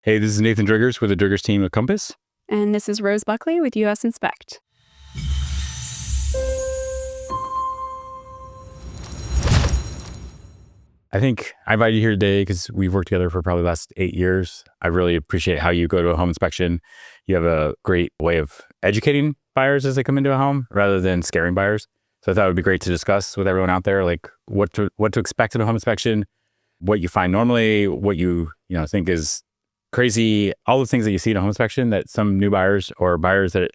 Hey, this is Nathan Driggers with the Driggers team at Compass. And this is Rose Buckley with US Inspect. I think I invited you here today because we've worked together for probably the last 8 years. I really appreciate how you go to a home inspection. You have a great way of educating buyers as they come into a home rather than scaring buyers. So I thought it would be great to discuss with everyone out there, like what to expect in a home inspection, what you find normally, what you think is crazy, all the things that you see in a home inspection that some new buyers or buyers that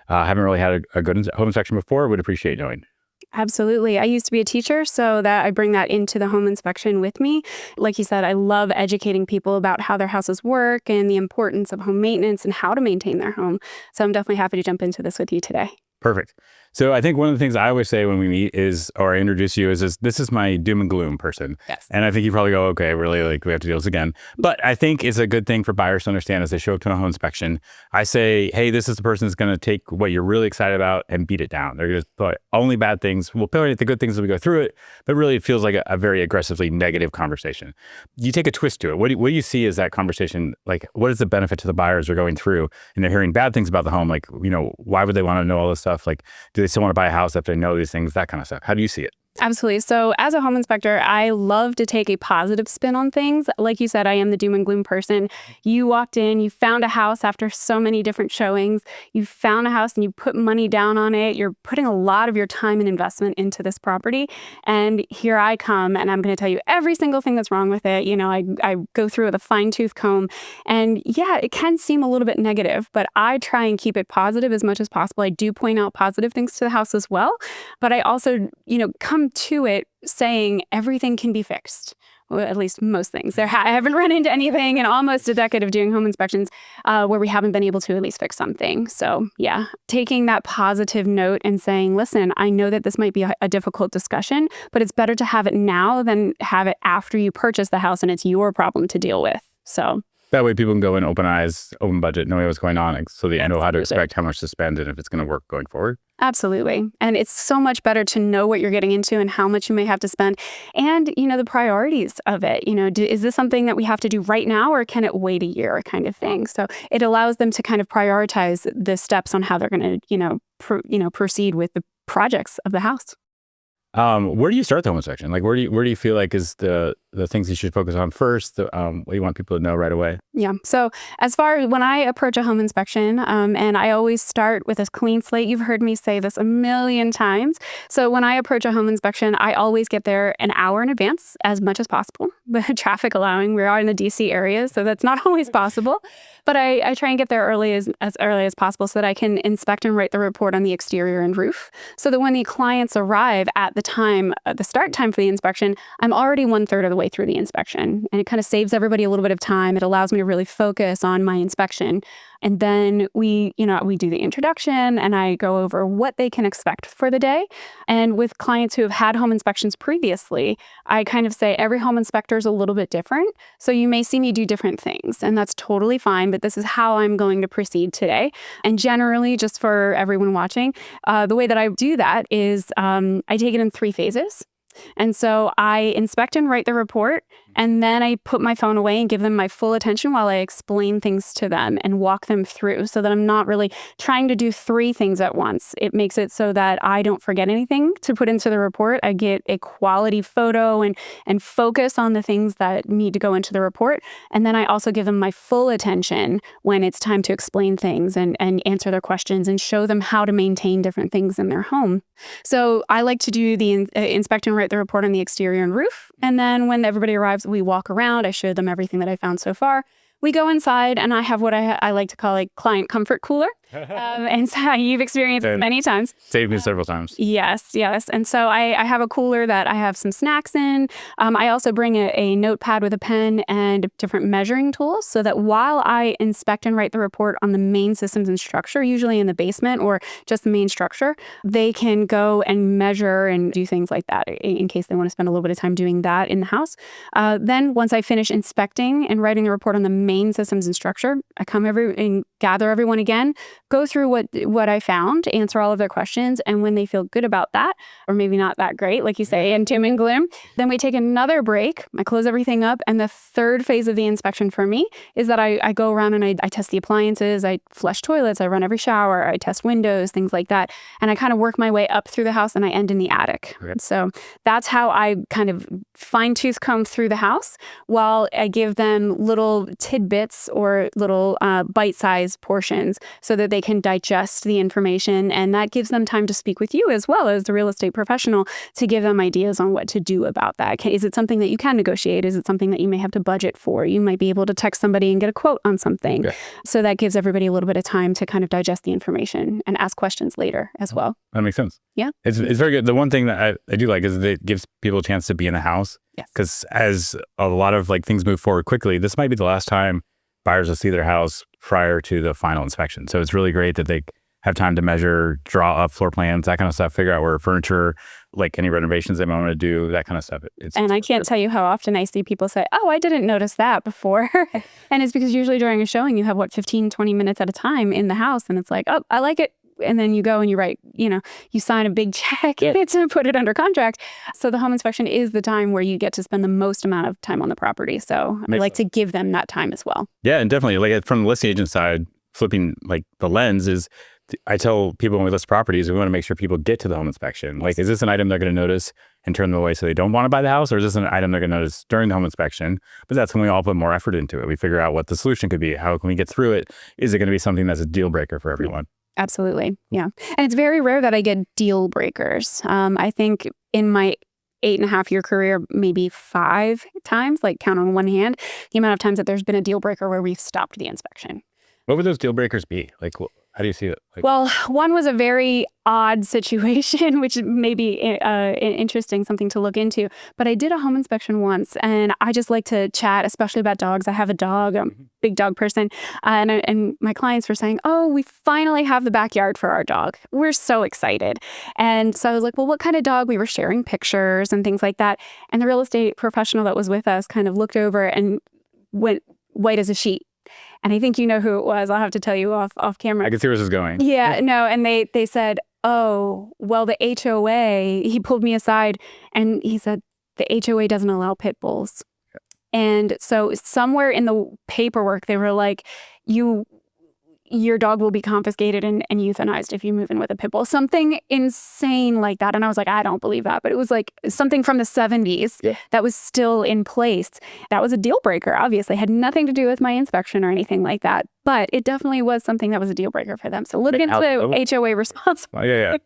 haven't really had a good home inspection before would appreciate knowing. Absolutely. I used to be a teacher, so that I bring that into the home inspection with me. Like you said, I love educating people about how their houses work and the importance of home maintenance and how to maintain their home. So I'm definitely happy to jump into this with you today. Perfect. So I think one of the things I always say when we meet or I introduce you is this is my doom and gloom person. Yes. And I think you probably go, okay, really, like we have to do this again. But I think it's a good thing for buyers to understand as they show up to a home inspection. I say, hey, this is the person that's going to take what you're really excited about and beat it down. They're going to put only bad things. We'll point at the good things as we go through it, but really it feels like a very aggressively negative conversation. You take a twist to it. What do you see as that conversation? Like, what is the benefit to the buyers who are going through and they're hearing bad things about the home? Like, why would they want to know all this stuff? Like, do they still want to buy a house if they know these things, that kind of stuff? How do you see it? Absolutely. So as a home inspector, I love to take a positive spin on things. Like you said, I am the doom and gloom person. You walked in, you found a house after so many different showings. You found a house and you put money down on it. You're putting a lot of your time and investment into this property. And here I come and I'm going to tell you every single thing that's wrong with it. I go through with a fine tooth comb. And yeah, it can seem a little bit negative, but I try and keep it positive as much as possible. I do point out positive things to the house as well. But I also, come to it saying everything can be fixed. Well, at least most things. I haven't run into anything in almost a decade of doing home inspections where we haven't been able to at least fix something. So yeah, taking that positive note and saying, listen, I know that this might be a difficult discussion, but it's better to have it now than have it after you purchase the house and it's your problem to deal with. So that way people can go in open eyes, open budget, knowing what's going on, so they know how to expect, how much to spend, and if it's going to work going forward. Absolutely. And it's so much better to know what you're getting into and how much you may have to spend and, the priorities of it. Is this something that we have to do right now or can it wait a year kind of thing? So it allows them to kind of prioritize the steps on how they're going to, proceed with the projects of the house. Where do you start the home inspection? Like, where do you feel like is the things you should focus on first? What you want people to know right away? Yeah. So as far as when I approach a home inspection, and I always start with a clean slate. You've heard me say this a million times. So when I approach a home inspection, I always get there an hour in advance, as much as possible. But traffic allowing, we are in the DC area, so that's not always possible. But I try and get there as early as possible so that I can inspect and write the report on the exterior and roof. So that when the clients arrive at the start time for the inspection, I'm already 1/3 of the way through the inspection. And it kind of saves everybody a little bit of time. It allows me to really focus on my inspection. And then we do the introduction and I go over what they can expect for the day. And with clients who have had home inspections previously, I kind of say every home inspector is a little bit different. So you may see me do different things and that's totally fine, but this is how I'm going to proceed today. And generally, just for everyone watching, the way that I do that is I take it in 3 phases. And so I inspect and write the report, and then I put my phone away and give them my full attention while I explain things to them and walk them through so that I'm not really trying to do 3 things at once. It makes it so that I don't forget anything to put into the report. I get a quality photo and focus on the things that need to go into the report. And then I also give them my full attention when it's time to explain things and answer their questions and show them how to maintain different things in their home. So I like to do the inspect and write the report on the exterior and roof. And then when everybody arrives, we walk around. I show them everything that I found so far. We go inside and I have what I like to call a client comfort cooler. And so you've experienced it many times. Saved me several times. Yes. And so I have a cooler that I have some snacks in. I also bring a notepad with a pen and different measuring tools so that while I inspect and write the report on the main systems and structure, usually in the basement or just the main structure, they can go and measure and do things like that in case they want to spend a little bit of time doing that in the house. Then once I finish inspecting and writing the report on the main systems and structure, I come and gather everyone again, go through what I found, answer all of their questions. And when they feel good about that, or maybe not that great, like you say, and doom and gloom, then we take another break. I close everything up. And the third phase of the inspection for me is that I go around and I test the appliances, I flush toilets, I run every shower, I test windows, things like that. And I kind of work my way up through the house and I end in the attic. Okay. So that's how I kind of fine-tooth comb through the house while I give them little tidbits or little bite-sized portions so that they can digest the information. And that gives them time to speak with you as well as the real estate professional to give them ideas on what to do about that. Is it something that you can negotiate? Is it something that you may have to budget for? You might be able to text somebody and get a quote on something. Okay. So that gives everybody a little bit of time to kind of digest the information and ask questions later as well. That makes sense. Yeah. It's very good. The one thing that I do like is that it gives people a chance to be in the house. Yes. Because as a lot of like things move forward quickly, this might be the last time buyers will see their house prior to the final inspection. So it's really great that they have time to measure, draw up floor plans, that kind of stuff, figure out where furniture, like any renovations they might want to do, that kind of stuff. And I can't tell you how often I see people say, oh, I didn't notice that before. And it's because usually during a showing, you have 15, 20 minutes at a time in the house. And it's like, oh, I like it. And then you go and you write, you sign a big check to put it under contract. So the home inspection is the time where you get to spend the most amount of time on the property. So I like to give them that time as well. Yeah, and definitely like from the listing agent side, flipping like the lens is, I tell people when we list properties, we want to make sure people get to the home inspection. Like, is this an item they're going to notice and turn them away so they don't want to buy the house? Or is this an item they're going to notice during the home inspection? But that's when we all put more effort into it. We figure out what the solution could be. How can we get through it? Is it going to be something that's a deal breaker for everyone? Absolutely. Yeah. And it's very rare that I get deal breakers. I think in my 8.5-year career, maybe 5 times, like count on one hand, the amount of times that there's been a deal breaker where we've stopped the inspection. What would those deal breakers be? Like, how do you see it? Like, well, one was a very odd situation, which may be interesting, something to look into. But I did a home inspection once, and I just like to chat, especially about dogs. I have a dog, I'm a big dog person. And my clients were saying, oh, we finally have the backyard for our dog. We're so excited. And so I was like, well, what kind of dog? We were sharing pictures and things like that. And the real estate professional that was with us kind of looked over and went white as a sheet. And I think you know who it was. I'll have to tell you off camera. I can see where this is going. Yeah, no. And they said, oh, well, the HOA, he pulled me aside and he said, the HOA doesn't allow pit bulls. Yeah. And so somewhere in the paperwork, they were like, your dog will be confiscated and euthanized if you move in with a pit bull. Something insane like that. And I was like, I don't believe that. But it was like something from the 70s that was still in place. That was a deal breaker, obviously. Had nothing to do with my inspection or anything like that. But it definitely was something that was a deal breaker for them. So look into HOA responsible. Oh, yeah.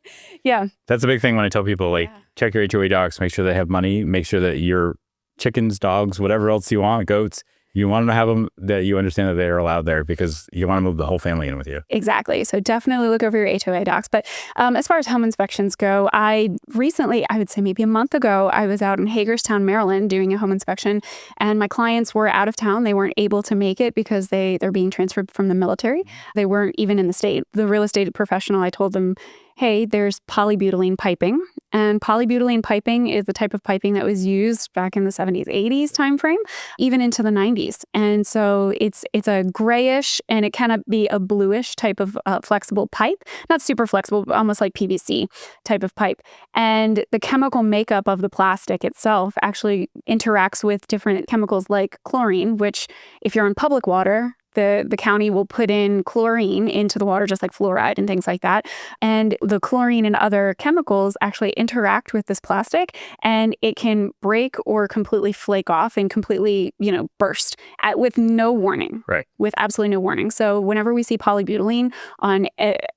Yeah. That's a big thing when I tell people, like, check your HOA docs, make sure they have money, make sure that your chickens, dogs, whatever else you want, goats, you want to have them, that you understand that they're allowed there because you want to move the whole family in with you. Exactly. So definitely look over your HOA docs. But as far as home inspections go, I recently, I would say maybe a month ago, I was out in Hagerstown, Maryland doing a home inspection, and my clients were out of town. They weren't able to make it because they're being transferred from the military. They weren't even in the state. The real estate professional, I told them, hey, there's polybutylene piping. And polybutylene piping is the type of piping that was used back in the 70s, 80s timeframe, even into the 90s. And so it's a grayish and it can be a bluish type of flexible pipe. Not super flexible, but almost like PVC type of pipe. And the chemical makeup of the plastic itself actually interacts with different chemicals like chlorine, which if you're in public water, the county will put in chlorine into the water, just like fluoride and things like that. And the chlorine and other chemicals actually interact with this plastic, and it can break or completely flake off and completely, burst with no warning. Right. With absolutely no warning. So whenever we see polybutylene on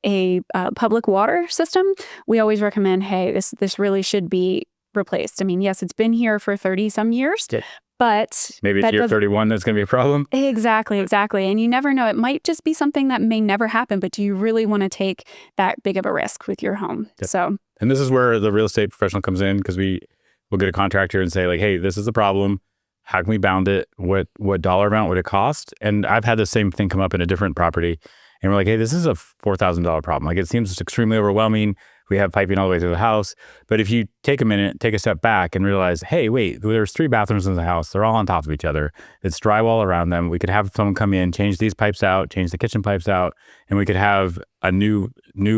a public water system, we always recommend, hey, this really should be replaced. I mean, yes, it's been here for 30 some years. Yeah. But maybe it's year 31 that's going to be a problem. Exactly. And you never know. It might just be something that may never happen, but do you really want to take that big of a risk with your home? Yep. And this is where the real estate professional comes in, because we'll get a contractor and say, like, hey, this is the problem. How can we bound it? What dollar amount would it cost? And I've had the same thing come up in a different property. And we're like, hey, this is a $4,000 problem. Like, it seems extremely overwhelming. We have piping all the way through the house. But if you take a minute, take a step back and realize, hey, wait, there's 3 bathrooms in the house. They're all on top of each other. It's drywall around them. We could have someone come in, change these pipes out, change the kitchen pipes out, and we could have a new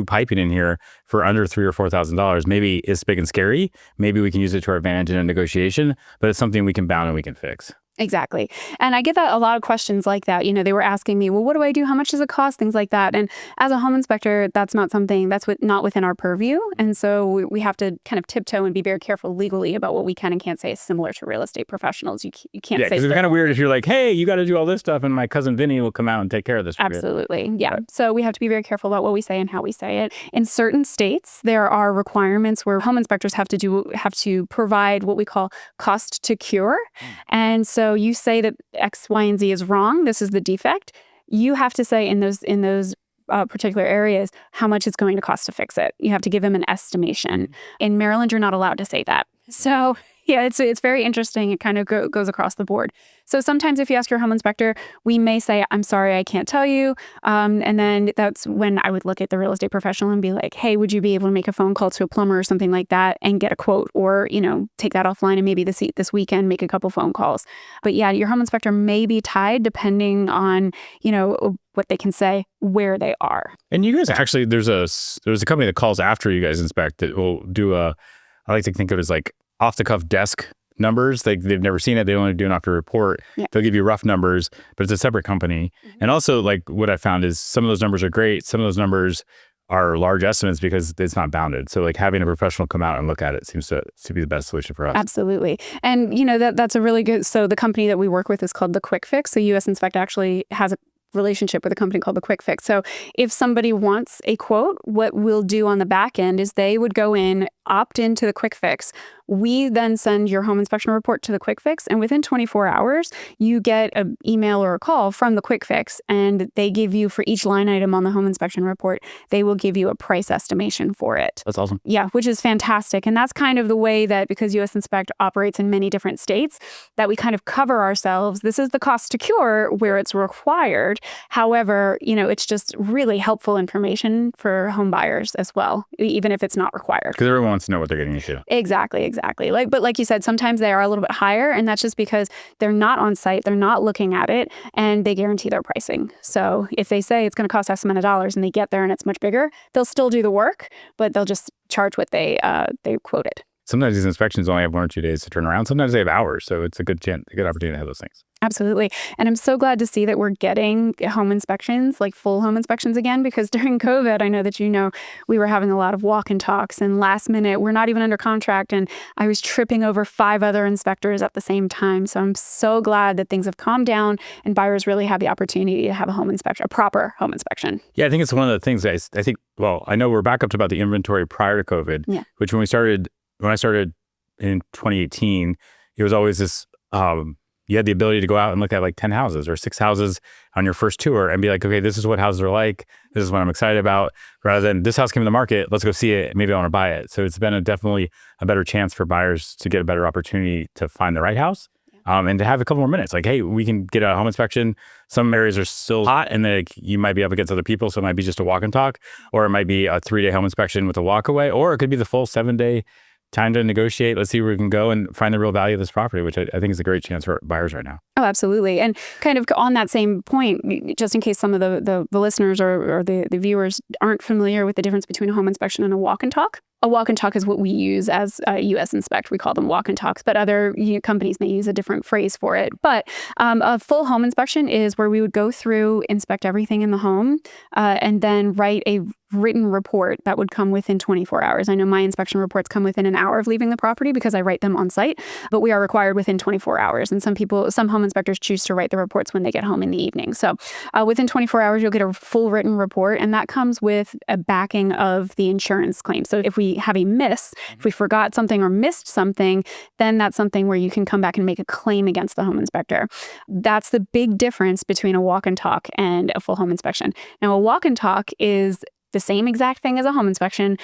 piping in here for under $3,000 or $4,000. Maybe it's big and scary. Maybe we can use it to our advantage in a negotiation, but it's something we can bound and we can fix. Exactly. And I get that a lot of questions like that. They were asking me, well, what do I do? How much does it cost? Things like that. And as a home inspector, that's not something not within our purview. And so we have to kind of tiptoe and be very careful legally about what we can and can't say, similar to real estate professionals. You can't say. Because it's kind of weird if you're like, hey, you got to do all this stuff and my cousin Vinny will come out and take care of this. Absolutely. Yeah. So we have to be very careful about what we say and how we say it. In certain states, there are requirements where home inspectors have to provide what we call cost to cure. And so you say that X, Y, and Z is wrong. This is the defect. You have to say in those particular areas how much it's going to cost to fix it. You have to give them an estimation. In Maryland, you're not allowed to say that. So yeah, it's very interesting. It kind of goes across the board. So sometimes if you ask your home inspector, we may say, I'm sorry, I can't tell you. And then that's when I would look at the real estate professional and be like, hey, would you be able to make a phone call to a plumber or something like that and get a quote, or, take that offline and maybe this weekend make a couple phone calls. But yeah, your home inspector may be tied depending on, what they can say, where they are. And you guys actually, there's a company that calls after you guys inspect that will do I like to think of it as like off the cuff desk numbers. They've never seen it. They only do it after a report. Yeah. They'll give you rough numbers, but it's a separate company. Mm-hmm. And also, like, what I found is some of those numbers are great. Some of those numbers are large estimates because it's not bounded. So like having a professional come out and look at it seems to be the best solution for us. Absolutely. And that's a really good, so the company that we work with is called The Quick Fix. So US Inspect actually has a relationship with a company called The Quick Fix. So if somebody wants a quote, what we'll do on the back end is they would go in, opt into The Quick Fix. We then send your home inspection report to The Quick Fix, and within 24 hours, you get an email or a call from The Quick Fix, and they give you, for each line item on the home inspection report, they will give you a price estimation for it. That's awesome. Yeah, which is fantastic. And that's kind of the way that, because US Inspect operates in many different states, that we kind of cover ourselves. This is the cost to cure where it's required. However, it's just really helpful information for home buyers as well, even if it's not required. Because everyone wants to know what they're getting into. Exactly. But like you said, sometimes they are a little bit higher, and that's just because they're not on site, they're not looking at it, and they guarantee their pricing. So if they say it's going to cost X amount of dollars and they get there and it's much bigger, they'll still do the work, but they'll just charge what they quoted. Sometimes these inspections only have 1 or 2 days to turn around. Sometimes they have hours. So it's a good opportunity to have those things. Absolutely. And I'm so glad to see that we're getting home inspections, like full home inspections again, because during COVID, I know that, we were having a lot of walk and talks, and last minute, we're not even under contract. And I was tripping over 5 other inspectors at the same time. So I'm so glad that things have calmed down and buyers really have the opportunity to have a proper home inspection. Yeah, I think it's one of the things I think, I know we're back up to about the inventory prior to COVID, which when I started in 2018, it was always this, you had the ability to go out and look at like 10 houses or 6 houses on your first tour and be like, okay, this is what houses are like. This is what I'm excited about, rather than this house came to the market. Let's go see it. Maybe I want to buy it. So it's been definitely a better chance for buyers to get a better opportunity to find the right house. And to have a couple more minutes, like, hey, we can get a home inspection. Some areas are still hot and you might be up against other people. So it might be just a walk and talk, or it might be a 3-day home inspection with a walk away, or it could be the full 7-day time to negotiate. Let's see where we can go and find the real value of this property, which I think is a great chance for buyers right now. Oh, absolutely. And kind of on that same point, just in case some of the listeners or the viewers aren't familiar with the difference between a home inspection and a walk and talk. A walk and talk is what we use as US Inspect. We call them walk and talks, but other companies may use a different phrase for it. But a full home inspection is where we would go through, inspect everything in the home, and then write a written report that would come within 24 hours. I know my inspection reports come within an hour of leaving the property because I write them on site, but we are required within 24 hours. And some home inspectors choose to write the reports when they get home in the evening. So within 24 hours, you'll get a full written report, and that comes with a backing of the insurance claim. So if we have a miss, if we forgot something or missed something, then that's something where you can come back and make a claim against the home inspector. That's the big difference between a walk and talk and a full home inspection. Now, a walk and talk is the same exact thing as a home inspection,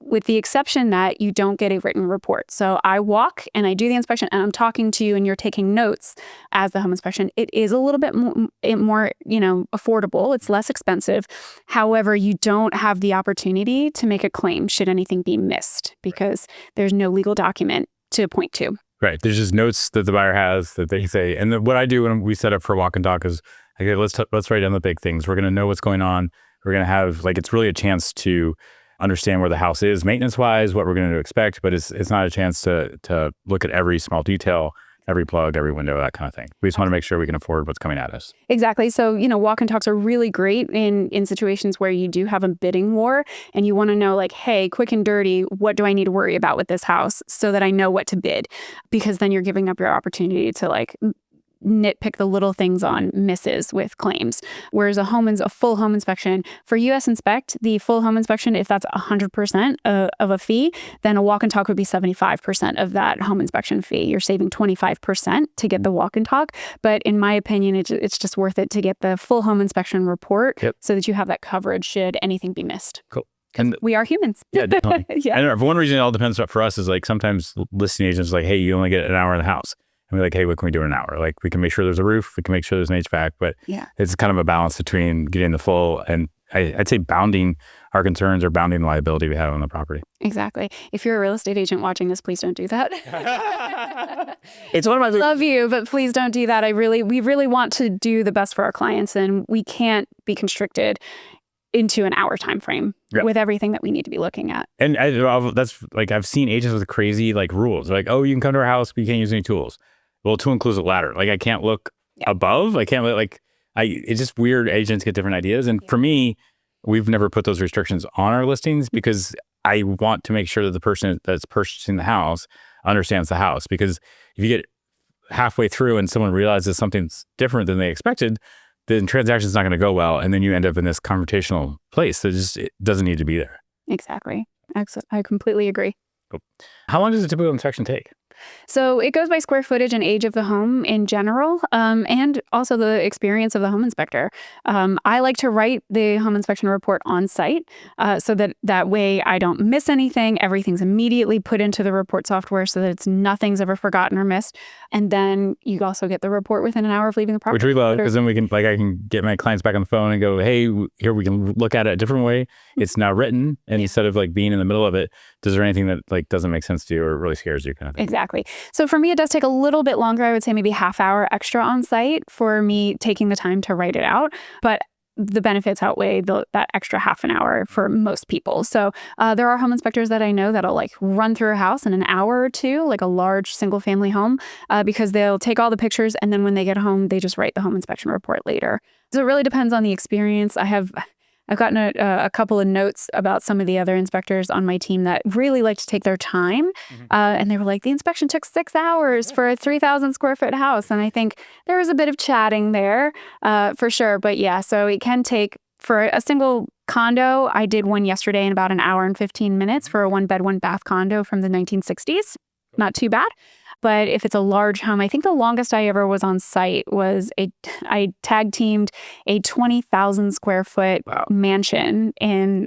with the exception that you don't get a written report. So I walk and I do the inspection and I'm talking to you and you're taking notes as the home inspection. It is a little bit more affordable. It's less expensive. However, you don't have the opportunity to make a claim should anything be missed because there's no legal document to point to. Right. There's just notes that the buyer has that they say. And then what I do when we set up for walk and talk is, okay, let's write down the big things. We're going to know what's going on. We're going to have, it's really a chance to understand where the house is maintenance-wise, what we're going to expect, but it's not a chance to look at every small detail, every plug, every window, that kind of thing. We just want to make sure we can afford what's coming at us. Exactly. So, walk and talks are really great in situations where you do have a bidding war and you want to know hey, quick and dirty, what do I need to worry about with this house so that I know what to bid? Because then you're giving up your opportunity to nitpick the little things on misses with claims. Whereas a full home inspection, for US Inspect, the full home inspection, if that's 100% of a fee, then a walk and talk would be 75% of that home inspection fee. You're saving 25% to get the walk and talk. But in my opinion, it's just worth it to get the full home inspection report so that you have that coverage should anything be missed. Cool. And we are humans. Yeah, definitely. Yeah. And for one reason, it all depends. For us, is sometimes listing agents hey, you only get an hour in the house. And we're hey, what can we do in an hour? We can make sure there's a roof, we can make sure there's an HVAC, but it's kind of a balance between getting the full and I'd say bounding our concerns or bounding the liability we have on the property. Exactly. If you're a real estate agent watching this, please don't do that. It's one of my love you, but please don't do that. we really want to do the best for our clients, and we can't be constricted into an hour time frame with everything that we need to be looking at. And that's I've seen agents with crazy rules. They're oh, you can come to our house, but you can't use any tools. Well, tool includes a ladder. I can't look above. I can't it's just weird. Agents get different ideas. And for me, we've never put those restrictions on our listings because I want to make sure that the person that's purchasing the house understands the house. Because if you get halfway through and someone realizes something's different than they expected, then transaction's not going to go well. And then you end up in this confrontational place that it doesn't need to be there. Exactly. I completely agree. Cool. How long does a typical inspection take? So it goes by square footage and age of the home in general, and also the experience of the home inspector. I like to write the home inspection report on site so that way I don't miss anything. Everything's immediately put into the report software so that nothing's ever forgotten or missed. And then you also get the report within an hour of leaving the property. Which we love, because then we can, I can get my clients back on the phone and go, hey, here we can look at it a different way. It's now written, and instead of being in the middle of it, is there anything that doesn't make sense to you or really scares you kind of thing? Exactly. So for me, it does take a little bit longer. I would say maybe half hour extra on site for me taking the time to write it out. But the benefits outweigh that extra half an hour for most people. So there are home inspectors that I know that'll run through a house in an hour or two, a large single family home, because they'll take all the pictures and then when they get home, they just write the home inspection report later. So it really depends on the experience. I've gotten a couple of notes about some of the other inspectors on my team that really like to take their time. And they were the inspection took 6 hours for a 3,000 square foot house. And I think there was a bit of chatting there for sure. But yeah, so it can take, for a single condo, I did one yesterday in about an hour and 15 minutes for a 1-bed, 1-bath condo from the 1960s. Not too bad. But if it's a large home, I think the longest I ever was on site was I tag teamed a 20,000 square foot mansion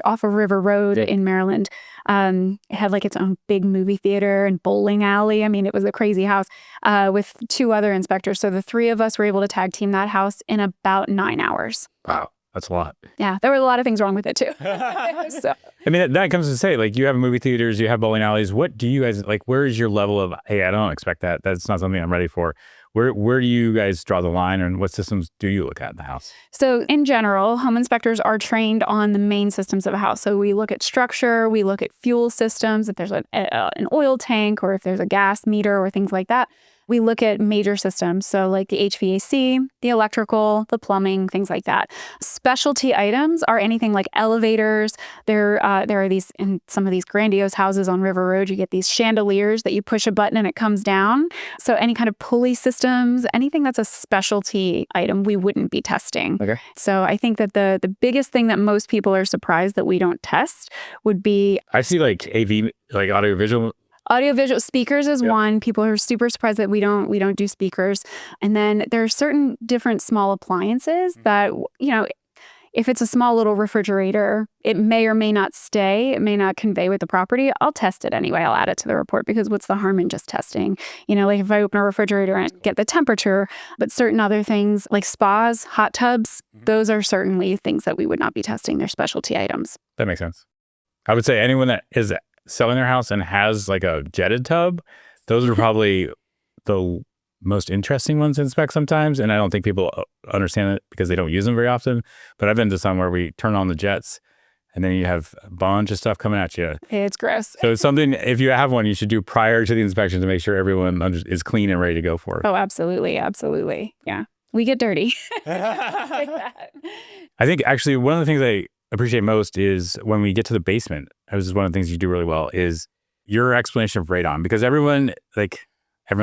off of River Road in Maryland. It had its own big movie theater and bowling alley. I mean, it was a crazy house with 2 other inspectors. So the 3 of us were able to tag team that house in about 9 hours. Wow. That's a lot. Yeah, there were a lot of things wrong with it too. So. I mean, that comes to say, you have movie theaters, you have bowling alleys. What do you guys, where is your level of, hey, I don't expect that. That's not something I'm ready for. Where do you guys draw the line, and what systems do you look at in the house? So in general, home inspectors are trained on the main systems of a house. So we look at structure, we look at fuel systems, if there's an oil tank or if there's a gas meter or things like that. We look at major systems, so the HVAC, the electrical, the plumbing, things like that. Specialty items are anything like elevators. There are these, in some of these grandiose houses on River Road, you get these chandeliers that you push a button and it comes down. So any kind of pulley systems, anything that's a specialty item, we wouldn't be testing. Okay. So I think that the biggest thing that most people are surprised that we don't test would be... I see AV, audio-visual. Audio-visual speakers is one. People are super surprised that we don't do speakers. And then there are certain different small appliances that, If it's a small little refrigerator, it may or may not stay. It may not convey with the property. I'll test it anyway. I'll add it to the report because what's the harm in just testing? Like if I open a refrigerator and get the temperature, but certain other things like spas, hot tubs, those are certainly things that we would not be testing. They're specialty items. That makes sense. I would say anyone that is selling their house and has like a jetted tub, those are probably the most interesting ones to inspect sometimes. And I don't think people understand it because they don't use them very often. But I've been to some where we turn on the jets and then you have a bunch of stuff coming at you. It's gross. So it's something, if you have one, you should do prior to the inspection to make sure everyone is clean and ready to go for it. Oh, absolutely. Absolutely. Yeah. We get dirty. I think actually one of the things I appreciate most is when we get to the basement, this is one of the things you do really well, is your explanation of radon. Because everyone's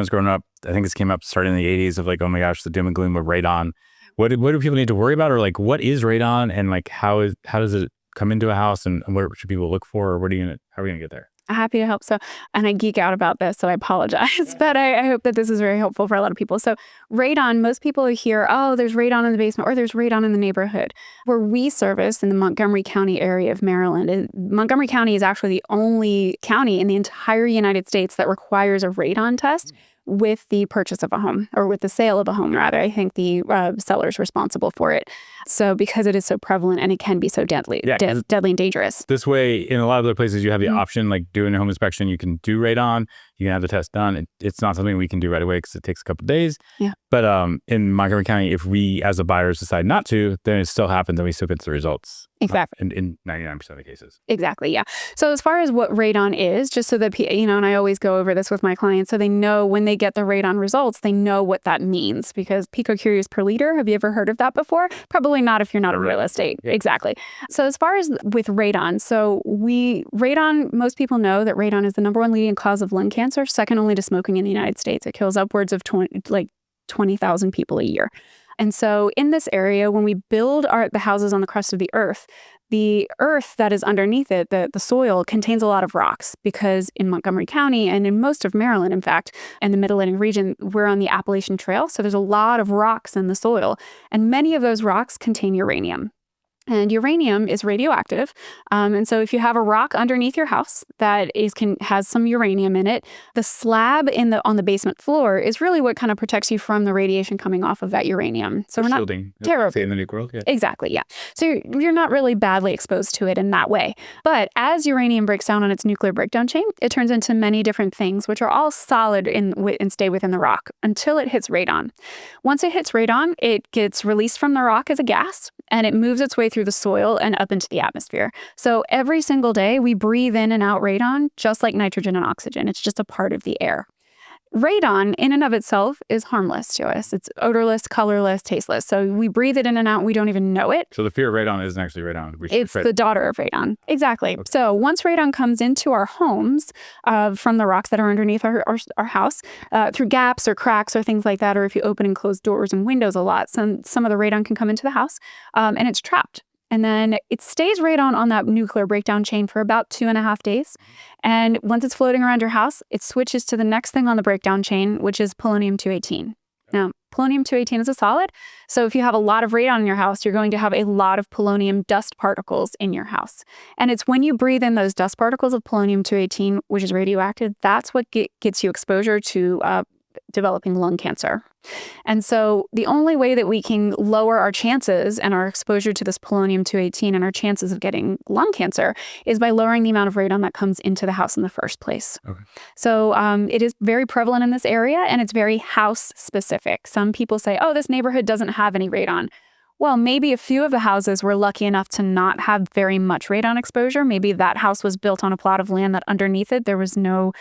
grown up, I think this came up starting in the 80s of like, oh my gosh, the doom and gloom of radon. What do people need to worry about? Or like, what is radon and like, how does it come into a house and what should people look for? Or how are we going to get there? Happy to help. So, and I geek out about this, so I apologize, but I hope that this is very helpful for a lot of people. So radon, most people hear, oh, there's radon in the basement or there's radon in the neighborhood. Where we service in the Montgomery County area of Maryland, Montgomery County is actually the only county in the entire United States that requires a radon test with the purchase of a home, or with the sale of a home, rather. I think the seller's responsible for it. So because it is so prevalent and it can be so deadly and dangerous. This way, in a lot of other places, you have the option, like doing a home inspection, you can do radon, you can have the test done. It's not something we can do right away because it takes a couple of days. Yeah. But in Montgomery County, if we as a buyers decide not to, then it still happens and we still get the results. Exactly. In 99% of the cases. Exactly. Yeah. So as far as what radon is, just so that, and I always go over this with my clients so they know when they get the radon results, they know what that means, because picocuries per liter, have you ever heard of that before? Probably not if you're not in real estate. Yeah. Exactly. So as far as with radon, most people know that radon is the number one leading cause of lung cancer, second only to smoking in the United States. It kills upwards of 20,000 people a year. And so in this area, when we build the houses on the crust of the earth that is underneath it, the soil, contains a lot of rocks, because in Montgomery County and in most of Maryland, in fact, and the Mid-Atlantic region, we're on the Appalachian Trail. So there's a lot of rocks in the soil, and many of those rocks contain uranium. And uranium is radioactive. And so if you have a rock underneath your house that has some uranium in it, the slab on the basement floor is really what kind of protects you from the radiation coming off of that uranium. So we're not terrible. In the nuke world, yeah. Exactly, yeah. So you're not really badly exposed to it in that way. But as uranium breaks down on its nuclear breakdown chain, it turns into many different things, which are all solid and stay within the rock until it hits radon. Once it hits radon, it gets released from the rock as a gas, and it moves its way through the soil and up into the atmosphere. So every single day we breathe in and out radon, just like nitrogen and oxygen. It's just a part of the air. Radon in and of itself is harmless to us. It's odorless, colorless, tasteless. So we breathe it in and out. We don't even know it. So the fear of radon isn't actually radon. It's the daughter of radon. Exactly. Okay. So once radon comes into our homes from the rocks that are underneath our house, through gaps or cracks or things like that, or if you open and close doors and windows a lot, some of the radon can come into the house and it's trapped. And then it stays radon on that nuclear breakdown chain for about 2.5 days. And once it's floating around your house, it switches to the next thing on the breakdown chain, which is polonium-218. Now, polonium-218 is a solid. So if you have a lot of radon in your house, you're going to have a lot of polonium dust particles in your house. And it's when you breathe in those dust particles of polonium-218, which is radioactive, that's what gets you exposure to developing lung cancer. And so the only way that we can lower our chances and our exposure to this polonium-218 and our chances of getting lung cancer is by lowering the amount of radon that comes into the house in the first place. Okay. So it is very prevalent in this area, and it's very house specific. Some people say, oh, this neighborhood doesn't have any radon. Well, maybe a few of the houses were lucky enough to not have very much radon exposure. Maybe that house was built on a plot of land that underneath it there was no,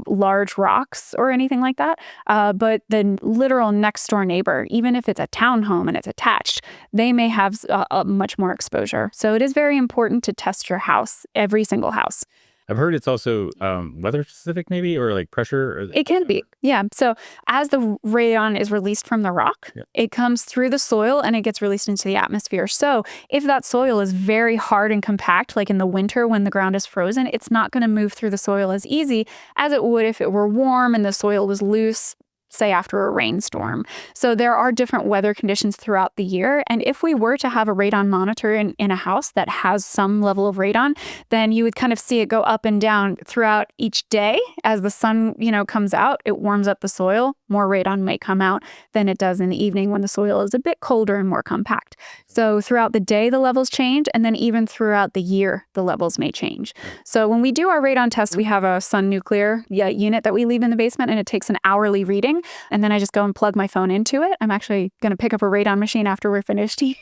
large rocks or anything like that. But the literal next door neighbor, even if it's a townhome and it's attached, they may have a much more exposure. So it is very important to test your house, every single house. I've heard it's also weather specific, maybe, or like pressure. It can be, yeah. So as the radon is released from the rock, it comes through the soil and it gets released into the atmosphere. So if that soil is very hard and compact, like in the winter when the ground is frozen, it's not going to move through the soil as easy as it would if it were warm and the soil was loose. say after a rainstorm. So there are different weather conditions throughout the year. And if we were to have a radon monitor in a house that has some level of radon, then you would kind of see it go up and down throughout each day. As the sun, comes out, it warms up the soil. More radon may come out than it does in the evening when the soil is a bit colder and more compact. So throughout the day, the levels change. And then even throughout the year, the levels may change. So when we do our radon test, we have a Sun Nuclear unit that we leave in the basement, and it takes an hourly reading. And then I just go and plug my phone into it. I'm actually going to pick up a radon machine after we're finished here.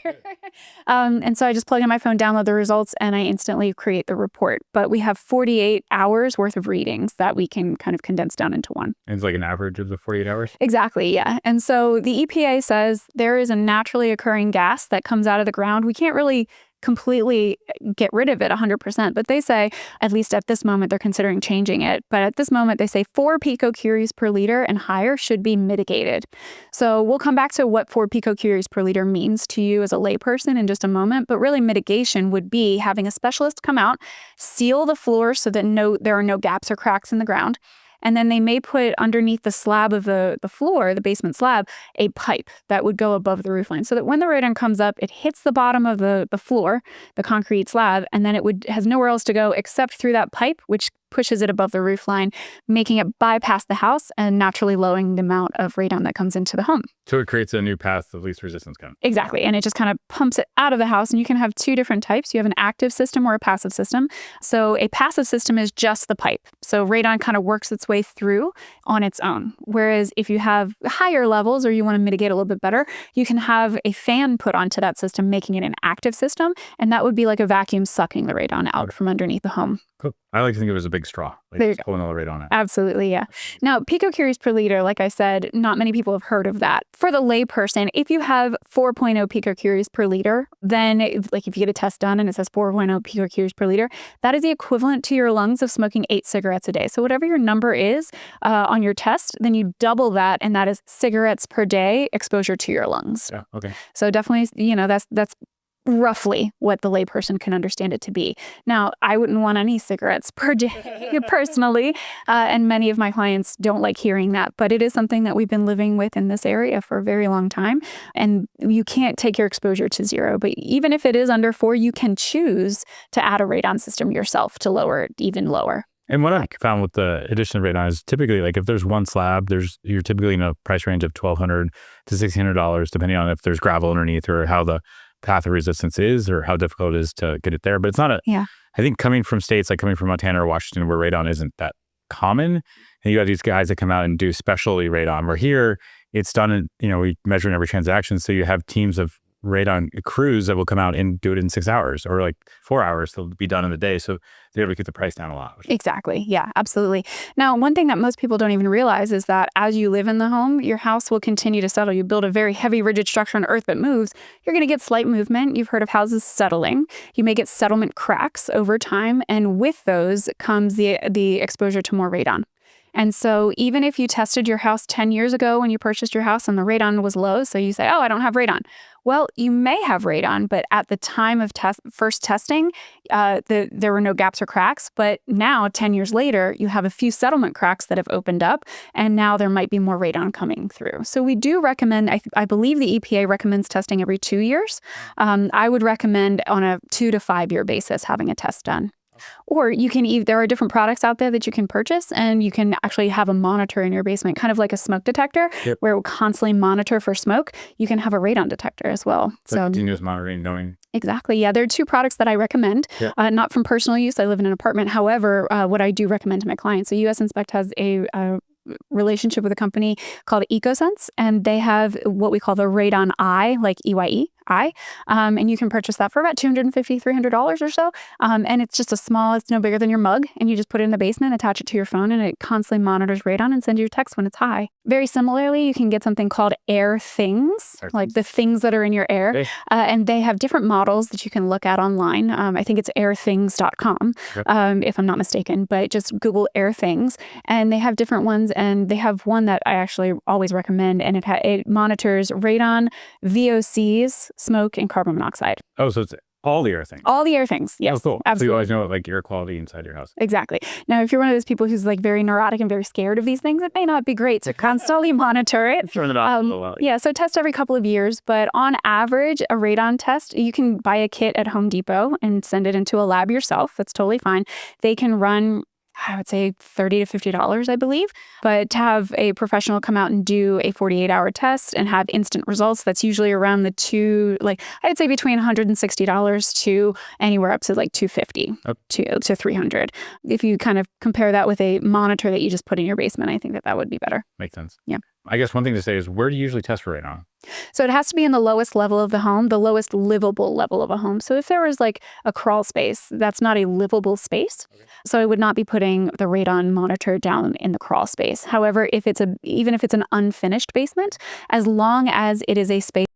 And so I just plug in my phone, download the results, and I instantly create the report. But we have 48 hours worth of readings that we can kind of condense down into one. And it's like an average of the 48 hours? Exactly, yeah. And so the EPA says there is a naturally occurring gas that comes out of the ground. We can't really completely get rid of it 100%. But they say, at least at this moment, they're considering changing it. But at this moment, they say 4 picocuries per liter and higher should be mitigated. So we'll come back to what 4 picocuries per liter means to you as a layperson in just a moment. But really, mitigation would be having a specialist come out, seal the floor so that there are no gaps or cracks in the ground. And then they may put underneath the slab of the floor, the basement slab, a pipe that would go above the roof line so that when the radon comes up, it hits the bottom of the floor, the concrete slab, and then it has nowhere else to go except through that pipe, which pushes it above the roof line, making it bypass the house and naturally lowering the amount of radon that comes into the home. So it creates a new path of least resistance kind of. Exactly. And it just kind of pumps it out of the house. And you can have 2 different types. You have an active system or a passive system. So a passive system is just the pipe. So radon kind of works its way through on its own. Whereas if you have higher levels or you want to mitigate a little bit better, you can have a fan put onto that system, making it an active system. And that would be like a vacuum sucking the radon out from underneath the home. Cool. I like to think of it as a big straw, like just pulling all the radon out. Absolutely, yeah. Now, picocuries per liter, like I said, not many people have heard of that. For the layperson, if you have 4.0 picocuries per liter, then like if you get a test done and it says 4.0 picocuries per liter, that is the equivalent to your lungs of smoking 8 cigarettes a day. So whatever your number is on your test, then you double that, and that is cigarettes per day exposure to your lungs. Yeah, okay. So definitely, that's roughly what the layperson can understand it to be. Now, I wouldn't want any cigarettes per day personally, and many of my clients don't like hearing that, but it is something that we've been living with in this area for a very long time, and you can't take your exposure to 0, but even if it is under 4, you can choose to add a radon system yourself to lower it even lower. And what I've found with the addition of radon is typically, like, if there's one slab, you're typically in a price range of $1,200 to $1,600, depending on if there's gravel underneath or how the path of resistance is or how difficult it is to get it there. But it's not I think coming from states like coming from Montana or Washington where radon isn't that common, and you got these guys that come out and do specialty radon, where here it's done in, we measure in every transaction. So you have teams of radon crews that will come out and do it in 6 hours or like 4 hours. They'll be done in the day. So they're able to get the price down a lot. Exactly. Yeah, absolutely. Now, one thing that most people don't even realize is that as you live in the home, your house will continue to settle. You build a very heavy, rigid structure on earth that moves. You're going to get slight movement. You've heard of houses settling. You may get settlement cracks over time. And with those comes the exposure to more radon. And so even if you tested your house 10 years ago when you purchased your house and the radon was low, so you say, oh, I don't have radon. Well, you may have radon, but at the time of first testing, there were no gaps or cracks. But now, 10 years later, you have a few settlement cracks that have opened up, and now there might be more radon coming through. So we do recommend, I believe the EPA recommends testing every 2 years. I would recommend on a 2 to 5 year basis having a test done. Or you can there are different products out there that you can purchase, and you can actually have a monitor in your basement, kind of like a smoke detector, where it will constantly monitor for smoke. You can have a radon detector as well. So continuous monitoring, knowing. Exactly. Yeah, there are 2 products that I recommend, not from personal use. I live in an apartment. However, what I do recommend to my clients, so US Inspect has a relationship with a company called EcoSense, and they have what we call the Radon Eye, like EYE. And you can purchase that for about $250, $300 or so. And it's just it's no bigger than your mug, and you just put it in the basement, attach it to your phone, and it constantly monitors radon and sends you a text when it's high. Very similarly, you can get something called Air Things, like the things that are in your air. Okay. And they have different models that you can look at online. I think it's airthings.com, if I'm not mistaken, but just Google Air Things, and they have different ones. And they have one that I actually always recommend, and it monitors radon, VOCs, smoke, and carbon monoxide. Oh, so it's All the air things. All the air things. Yes. Oh, cool. Absolutely. So you always know like air quality inside your house. Exactly. Now, if you're one of those people who's like very neurotic and very scared of these things, it may not be great to constantly monitor it. Turn it off. Yeah, so test every couple of years. But on average, a radon test, you can buy a kit at Home Depot and send it into a lab yourself. That's totally fine. They can run, I would say $30 to $50, I believe. But to have a professional come out and do a 48-hour test and have instant results, that's usually around I'd say between $160 to anywhere up to like $250 to $300. If you kind of compare that with a monitor that you just put in your basement, I think that would be better. Makes sense. Yeah. I guess one thing to say is, where do you usually test for radon? So it has to be in the lowest level of the home, the lowest livable level of a home. So if there was like a crawl space, that's not a livable space. Okay. So I would not be putting the radon monitor down in the crawl space. However, even if it's an unfinished basement, as long as it is a space